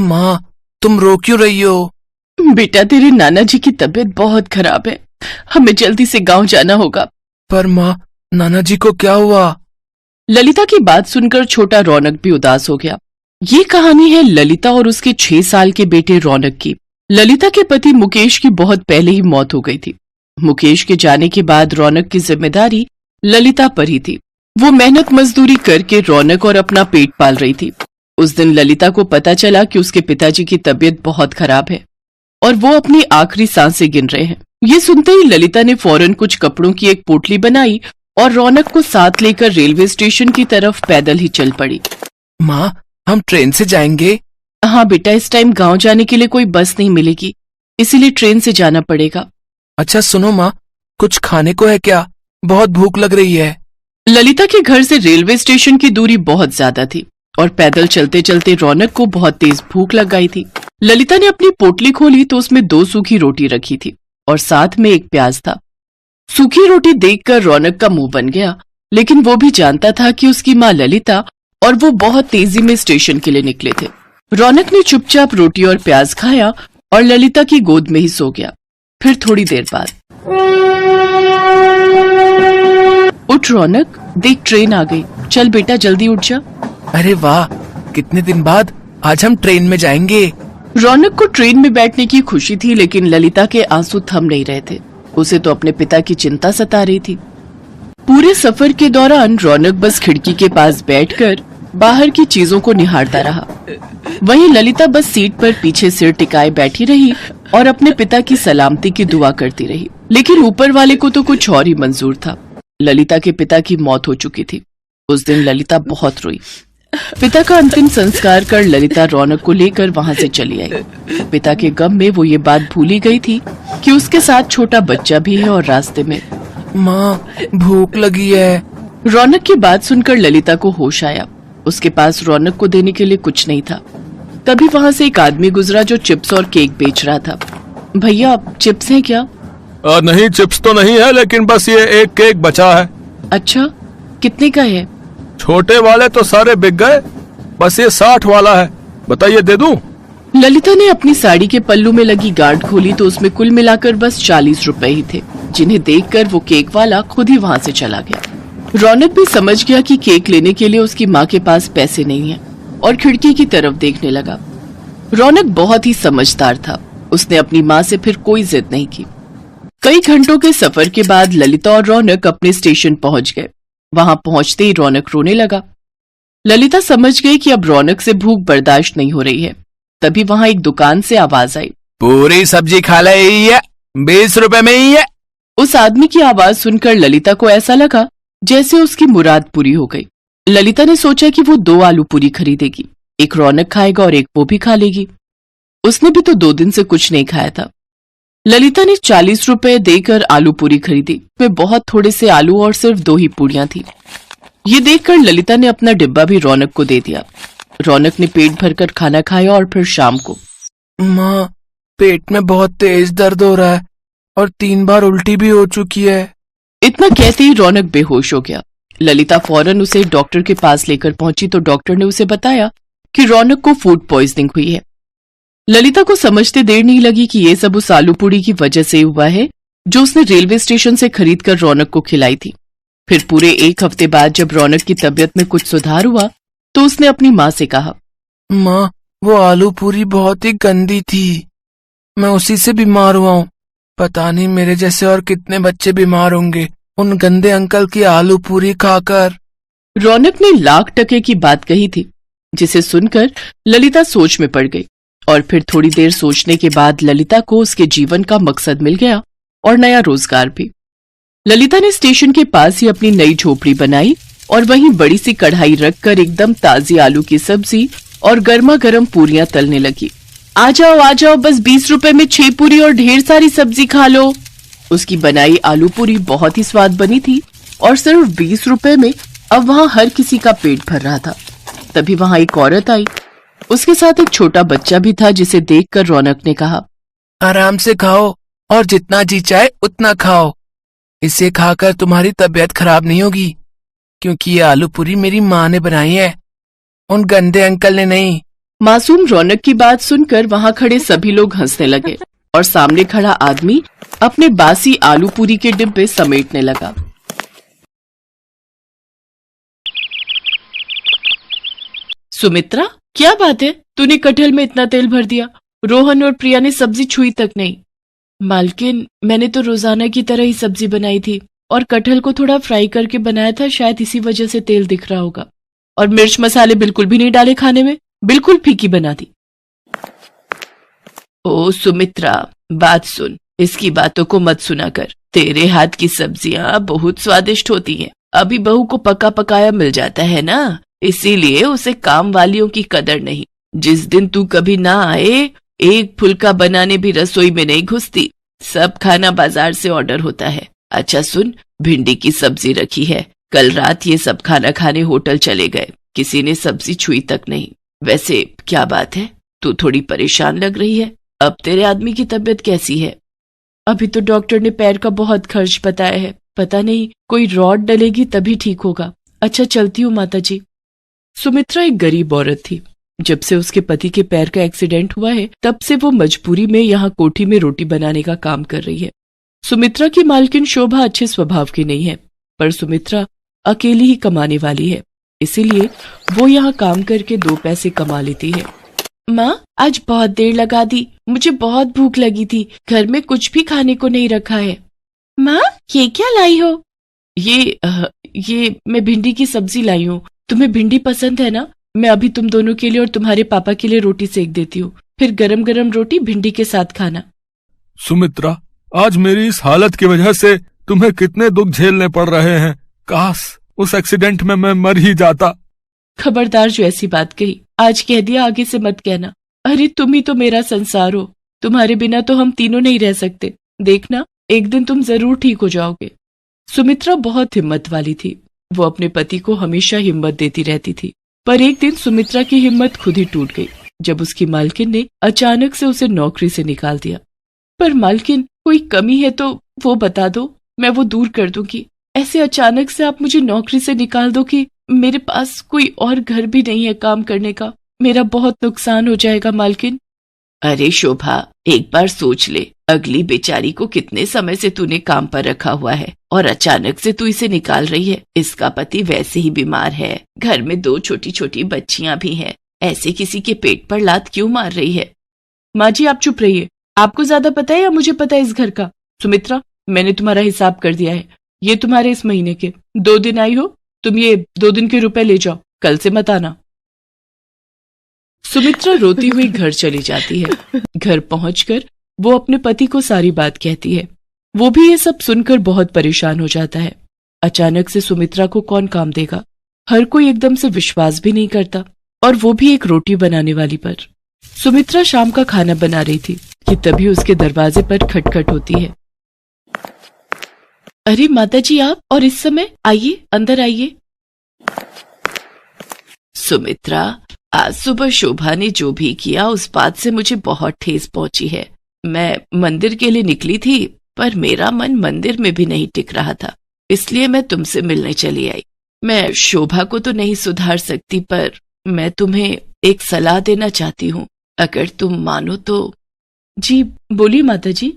माँ, तुम रो क्यों रही हो? बेटा, तेरे नाना जी की तबीयत बहुत खराब है, हमें जल्दी से गांव जाना होगा। पर माँ, नाना जी को क्या हुआ? ललिता की बात सुनकर छोटा रौनक भी उदास हो गया। ये कहानी है ललिता और उसके 6 साल के बेटे रौनक की। ललिता के पति मुकेश की बहुत पहले ही मौत हो गई थी। मुकेश के जाने के बाद रौनक की जिम्मेदारी ललिता पर ही थी। वो मेहनत मजदूरी करके रौनक और अपना पेट पाल रही थी। उस दिन ललिता को पता चला कि उसके पिताजी की तबीयत बहुत खराब है और वो अपनी आखिरी सांसें गिन रहे हैं। ये सुनते ही ललिता ने फौरन कुछ कपड़ों की एक पोटली बनाई और रौनक को साथ लेकर रेलवे स्टेशन की तरफ पैदल ही चल पड़ी। माँ, हम ट्रेन से जाएंगे? हाँ बेटा, इस टाइम गांव जाने के लिए कोई बस नहीं मिलेगी, इसीलिए ट्रेन से जाना पड़ेगा। अच्छा सुनो माँ, कुछ खाने को है क्या? बहुत भूख लग रही है। ललिता के घर से रेलवे स्टेशन की दूरी बहुत ज्यादा थी और पैदल चलते चलते रौनक को बहुत तेज भूख लग गई थी। ललिता ने अपनी पोटली खोली तो उसमें 2 सूखी रोटी रखी थी और साथ में एक प्याज था। सूखी रोटी देखकर रौनक का मुंह बन गया, लेकिन वो भी जानता था कि उसकी माँ ललिता और वो बहुत तेजी में स्टेशन के लिए निकले थे। रौनक ने चुपचाप रोटी और प्याज खाया और ललिता की गोद में ही सो गया। फिर थोड़ी देर बाद, उठ रौनक, देख ट्रेन आ गई, चल बेटा जल्दी उठ जा। अरे वाह, कितने दिन बाद आज हम ट्रेन में जाएंगे। रौनक को ट्रेन में बैठने की खुशी थी, लेकिन ललिता के आंसू थम नहीं रहे थे। उसे तो अपने पिता की चिंता सता रही थी। पूरे सफर के दौरान रौनक बस खिड़की के पास बैठकर बाहर की चीजों को निहारता रहा। वहीं ललिता बस सीट पर पीछे सिर टिकाए बैठी रही और अपने पिता की सलामती की दुआ करती रही। लेकिन ऊपर वाले को तो कुछ और ही मंजूर था। ललिता के पिता की मौत हो चुकी थी। उस दिन ललिता बहुत रोई। पिता का अंतिम संस्कार कर ललिता रौनक को लेकर वहां से चली आई। पिता के गम में वो ये बात भूल ही गई थी कि उसके साथ छोटा बच्चा भी है और रास्ते में। माँ, भूख लगी है। रौनक की बात सुनकर ललिता को होश आया। उसके पास रौनक को देने के लिए कुछ नहीं था। तभी वहां से एक आदमी गुजरा जो चिप्स और केक बेच रहा था। भैया, चिप्स हैं क्या? नहीं, चिप्स तो नहीं है, लेकिन बस ये एक केक बचा है। अच्छा, कितने का है? छोटे वाले तो सारे बिक गए, बस ये 60 वाला है, बताइए दे दूं? ललिता ने अपनी साड़ी के पल्लू में लगी गार्ड खोली तो उसमें कुल मिलाकर बस 40 रुपए ही थे, जिन्हें देखकर वो केक वाला खुद ही वहां से चला गया। रौनक भी समझ गया कि केक लेने के लिए उसकी माँ के पास पैसे नहीं है और खिड़की की तरफ देखने लगा। रौनक बहुत ही समझदार था। उसने अपनी माँ से फिर कोई जिद नहीं की। कई घंटों के सफर के बाद ललिता और रौनक अपने स्टेशन पहुंच गए। वहां पहुंचते ही रौनक रोने लगा। ललिता समझ गई कि अब रौनक से भूख बर्दाश्त नहीं हो रही है। तभी वहां एक दुकान से आवाज आई, पूरी सब्जी खा ली है, 20 रुपए में ही है। उस आदमी की आवाज सुनकर ललिता को ऐसा लगा जैसे उसकी मुराद पूरी हो गई। ललिता ने सोचा कि वो 2 आलू पूरी खरीदेगी, एक रौनक खाएगा और एक वो भी खा लेगी। उसने भी तो 2 दिन से कुछ नहीं खाया था। ललिता ने 40 रुपए देकर आलू पूरी खरीदी। में बहुत थोड़े से आलू और सिर्फ 2 ही पूरियां थी। ये देखकर ललिता ने अपना डिब्बा भी रौनक को दे दिया। रौनक ने पेट भरकर खाना खाया और फिर शाम को। माँ, पेट में बहुत तेज दर्द हो रहा है और 3 बार उल्टी भी हो चुकी है। इतना कहते ही रौनक बेहोश हो गया। ललिता फौरन उसे डॉक्टर के पास लेकर पहुंची तो डॉक्टर ने उसे बताया कि रौनक को फूड पॉइजनिंग हुई है। ललिता को समझते देर नहीं लगी कि ये सब उस आलू पूरी की वजह से हुआ है जो उसने रेलवे स्टेशन से खरीदकर रौनक को खिलाई थी। फिर पूरे 1 हफ्ते बाद जब रौनक की तबीयत में कुछ सुधार हुआ तो उसने अपनी माँ से कहा, माँ, वो आलू पूरी बहुत ही गंदी थी, मैं उसी से बीमार हुआ हूँ। पता नहीं मेरे जैसे और कितने बच्चे बीमार होंगे उन गंदे अंकल की आलू पूरी खाकर। रौनक ने लाख टके की बात कही थी, जिसे सुनकर ललिता सोच में पड़ गई। और फिर थोड़ी देर सोचने के बाद ललिता को उसके जीवन का मकसद मिल गया और नया रोजगार भी। ललिता ने स्टेशन के पास ही अपनी नई झोपड़ी बनाई और वहीं बड़ी सी कढ़ाई रखकर एकदम ताजी आलू की सब्जी और गर्मा गर्म पूरियां तलने लगी। आ जाओ, बस 20 रुपए में 6 पूरी और ढेर सारी सब्जी खा लो। उसकी बनाई आलू पूरी बहुत ही स्वाद बनी थी और सिर्फ 20 रुपए में अब वहां हर किसी का पेट भर रहा था। तभी वहां एक औरत आई। उसके साथ एक छोटा बच्चा भी था, जिसे देखकर रौनक ने कहा, आराम से खाओ और जितना जी चाहे उतना खाओ। इसे खाकर तुम्हारी तबीयत खराब नहीं होगी, क्योंकि ये आलू पूरी मेरी माँ ने बनाई है, उन गंदे अंकल ने नहीं। मासूम रौनक की बात सुनकर वहाँ खड़े सभी लोग हंसने लगे और सामने खड़ा आदमी अपने बासी आलू पूरी के डिब्बे समेटने लगा। सुमित्रा, क्या बात है, तूने कटहल में इतना तेल भर दिया? रोहन और प्रिया ने सब्जी छुई तक नहीं। मालकिन, मैंने तो रोजाना की तरह ही सब्जी बनाई थी और कटहल को थोड़ा फ्राई करके बनाया था, शायद इसी वजह से तेल दिख रहा होगा। और मिर्च मसाले बिल्कुल भी नहीं डाले खाने में, बिल्कुल फीकी बना दी। ओ सुमित्रा, बात सुन, इसकी बातों को मत सुना कर। तेरे हाथ की सब्जियां बहुत स्वादिष्ट होती हैं। अभी बहू को पका पकाया मिल जाता है ना, इसीलिए उसे काम वालियों की कदर नहीं। जिस दिन तू कभी ना आए, एक फुल्का बनाने भी रसोई में नहीं घुसती। सब खाना बाजार से ऑर्डर होता है। अच्छा सुन, भिंडी की सब्जी रखी है। कल रात ये सब खाना खाने होटल चले गए, किसी ने सब्जी छुई तक नहीं। वैसे क्या बात है, तू थोड़ी परेशान लग रही है। अब तेरे आदमी की तबीयत कैसी है? अभी तो डॉक्टर ने पैर का बहुत खर्च बताया है, पता नहीं कोई रॉड डलेगी तभी ठीक होगा। अच्छा चलती हूँ माता जी। सुमित्रा एक गरीब औरत थी। जब से उसके पति के पैर का एक्सीडेंट हुआ है, तब से वो मजबूरी में यहाँ कोठी में रोटी बनाने का काम कर रही है। सुमित्रा की मालकिन शोभा अच्छे स्वभाव की नहीं है, पर सुमित्रा अकेली ही कमाने वाली है, इसीलिए वो यहाँ काम करके 2 पैसे कमा लेती है। माँ, आज बहुत देर लगा दी, मुझे बहुत भूख लगी थी, घर में कुछ भी खाने को नहीं रखा है। माँ, ये क्या लाई हो? ये मैं भिंडी की सब्जी लाई हूँ। तुम्हें भिंडी पसंद है ना? मैं अभी तुम दोनों के लिए और तुम्हारे पापा के लिए रोटी सेक देती हूँ, फिर गरम गरम रोटी भिंडी के साथ खाना। सुमित्रा, आज मेरी इस हालत की वजह से तुम्हें कितने दुख झेलने पड़ रहे हैं। काश उस एक्सीडेंट में मैं मर ही जाता। खबरदार, जो ऐसी बात कही, आज कह दिया, आगे से मत कहना। अरे तुम ही तो मेरा संसार हो, तुम्हारे बिना तो हम तीनों नहीं रह सकते। देखना, एक दिन तुम जरूर ठीक हो जाओगे। सुमित्रा बहुत हिम्मत वाली थी। वो अपने पति को हमेशा हिम्मत देती रहती थी, पर एक दिन सुमित्रा की हिम्मत खुद ही टूट गई जब उसकी मालकिन ने अचानक से उसे नौकरी से निकाल दिया। पर मालकिन, कोई कमी है तो वो बता दो, मैं वो दूर कर दूंगी। ऐसे अचानक से आप मुझे नौकरी से निकाल दो कि मेरे पास कोई और घर भी नहीं है काम करने का। मेरा बहुत नुकसान हो जाएगा मालकिन। अरे शोभा, एक बार सोच ले, अगली बेचारी को कितने समय से तूने काम पर रखा हुआ है और अचानक से तू इसे निकाल रही है। इसका पति वैसे ही बीमार है, घर में 2 छोटी छोटी बच्चियां भी हैं। ऐसे किसी के पेट पर लात क्यों मार रही है? माँ जी, आप चुप रहिए। आपको ज्यादा पता है या मुझे पता है इस घर का? सुमित्रा, मैंने तुम्हारा हिसाब कर दिया है। ये तुम्हारे इस महीने के 2 दिन आई हो, तुम ये 2 दिन के रुपए ले जाओ, कल से मत आना। सुमित्रा रोती हुई घर चली जाती है। घर पहुंचकर वो अपने पति को सारी बात कहती है। वो भी ये सब सुनकर बहुत परेशान हो जाता है। अचानक से सुमित्रा को कौन काम देगा? हर कोई एकदम से विश्वास भी नहीं करता, और वो भी एक रोटी बनाने वाली पर। सुमित्रा शाम का खाना बना रही थी कि तभी उसके दरवाजे पर खटखट होती है। अरे माता जी, आप और इस समय? आइए, अंदर आइए। सुमित्रा, आज सुबह शोभा ने जो भी किया उस बात से मुझे बहुत ठेस पहुंची है। मैं मंदिर के लिए निकली थी, पर मेरा मन मंदिर में भी नहीं टिक रहा था, इसलिए मैं तुमसे मिलने चली आई। मैं शोभा को तो नहीं सुधार सकती, पर मैं तुम्हें एक सलाह देना चाहती हूँ, अगर तुम मानो तो। जी बोलिए माता जी।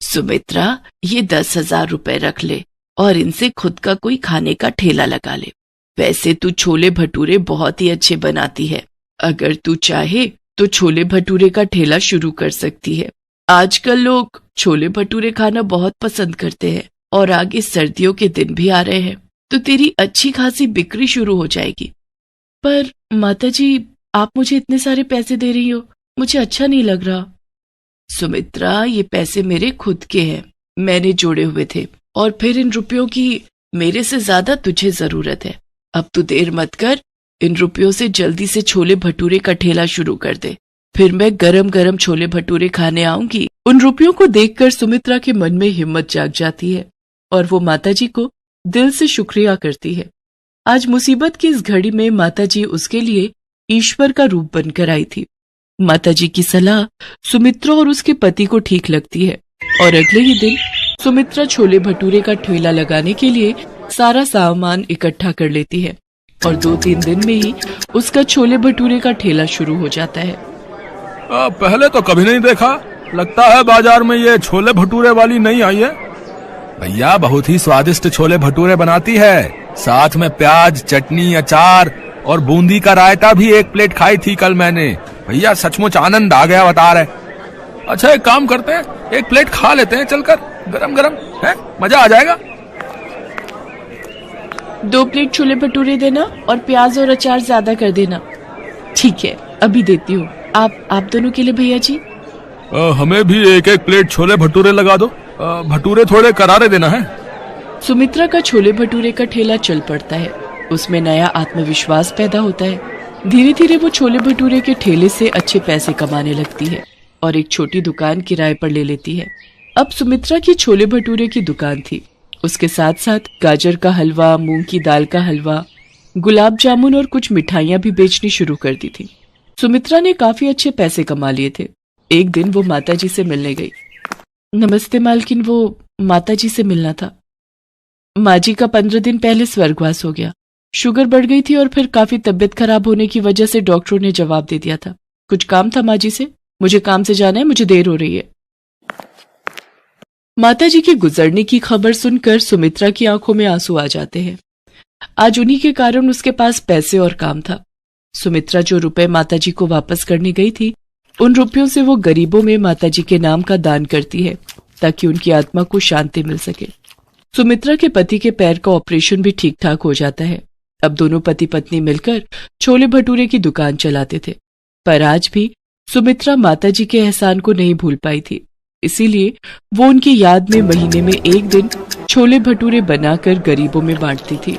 सुमित्रा, ये 10,000 रुपए रख ले और इनसे खुद का कोई खाने का ठेला लगा ले। वैसे तू छोले भटूरे बहुत ही अच्छे बनाती है, अगर तू चाहे तो छोले भटूरे का ठेला शुरू कर सकती है। आजकल लोग छोले भटूरे खाना बहुत पसंद करते हैं और आगे सर्दियों के दिन भी आ रहे हैं, तो तेरी अच्छी खासी बिक्री शुरू हो जाएगी। पर माता जी, आप मुझे इतने सारे पैसे दे रही हो, मुझे अच्छा नहीं लग रहा। सुमित्रा, ये पैसे मेरे खुद के हैं, मैंने जोड़े हुए थे, और फिर इन रुपयों की मेरे से ज्यादा तुझे जरूरत है। अब तू देर मत कर, इन रुपयों से जल्दी से छोले भटूरे का ठेला शुरू कर दे, फिर मैं गरम गरम छोले भटूरे खाने आऊंगी। उन रुपयों को देखकर सुमित्रा के मन में हिम्मत जाग जाती है और वो माताजी को दिल से शुक्रिया करती है। आज मुसीबत की इस घड़ी में माताजी उसके लिए ईश्वर का रूप बनकर आई थी। माताजी की सलाह सुमित्रा और उसके पति को ठीक लगती है और अगले ही दिन सुमित्रा छोले भटूरे का ठेला लगाने के लिए सारा सामान इकट्ठा कर लेती है। और 2-3 दिन में ही उसका छोले भटूरे का ठेला शुरू हो जाता है। पहले तो कभी नहीं देखा, लगता है बाजार में ये छोले भटूरे वाली नहीं आई है। भैया बहुत ही स्वादिष्ट छोले भटूरे बनाती है, साथ में प्याज, चटनी, अचार और बूंदी का रायता भी 1 प्लेट खाई थी कल मैंने। भैया सचमुच आनंद आ गया बता रहे। अच्छा एक काम करते हैं, 1 प्लेट खा लेते हैं चलकर, गरम गरम है, मजा आ जाएगा। 2 प्लेट छोले भटूरे देना और प्याज और अचार ज्यादा कर देना। ठीक है, अभी देती हूँ। आप दोनों के लिए भैया जी। हमें भी 1-1 प्लेट छोले भटूरे लगा दो, भटूरे थोड़े करारे देना है। सुमित्रा का छोले भटूरे का ठेला चल पड़ता है, उसमें नया आत्मविश्वास पैदा होता है। धीरे धीरे वो छोले भटूरे के ठेले से अच्छे पैसे कमाने लगती है और एक छोटी दुकान किराए पर ले लेती है। अब सुमित्रा की छोले भटूरे की दुकान थी, उसके साथ साथ गाजर का हलवा, मूंग की दाल का हलवा, गुलाब जामुन और कुछ मिठाइयां भी बेचनी शुरू कर दी थी। सुमित्रा ने काफी अच्छे पैसे कमा लिए थे। एक दिन वो माताजी से मिलने गई। नमस्ते मालकिन, वो माताजी से मिलना था। माँ जी का 15 दिन पहले स्वर्गवास हो गया। शुगर बढ़ गई थी और फिर काफी तबीयत खराब होने की वजह से डॉक्टरों ने जवाब दे दिया था। कुछ काम था माँ जी से, मुझे काम से जाना है, मुझे देर हो रही है। माताजी के गुजरने की खबर सुनकर सुमित्रा की आंखों में आंसू आ जाते हैं। आज उन्हीं के कारण उसके पास पैसे और काम था। सुमित्रा जो रुपए माताजी को वापस करने गई थी, उन रुपयों से वो गरीबों में माताजी के नाम का दान करती है ताकि उनकी आत्मा को शांति मिल सके। सुमित्रा के पति के पैर का ऑपरेशन भी ठीक ठाक हो जाता है। अब दोनों पति पत्नी मिलकर छोले भटूरे की दुकान चलाते थे, पर आज भी सुमित्रा माताजी के एहसान को नहीं भूल पाई थी। इसीलिए वो उनकी याद में महीने में 1 दिन छोले भटूरे बनाकर गरीबों में बांटती थी।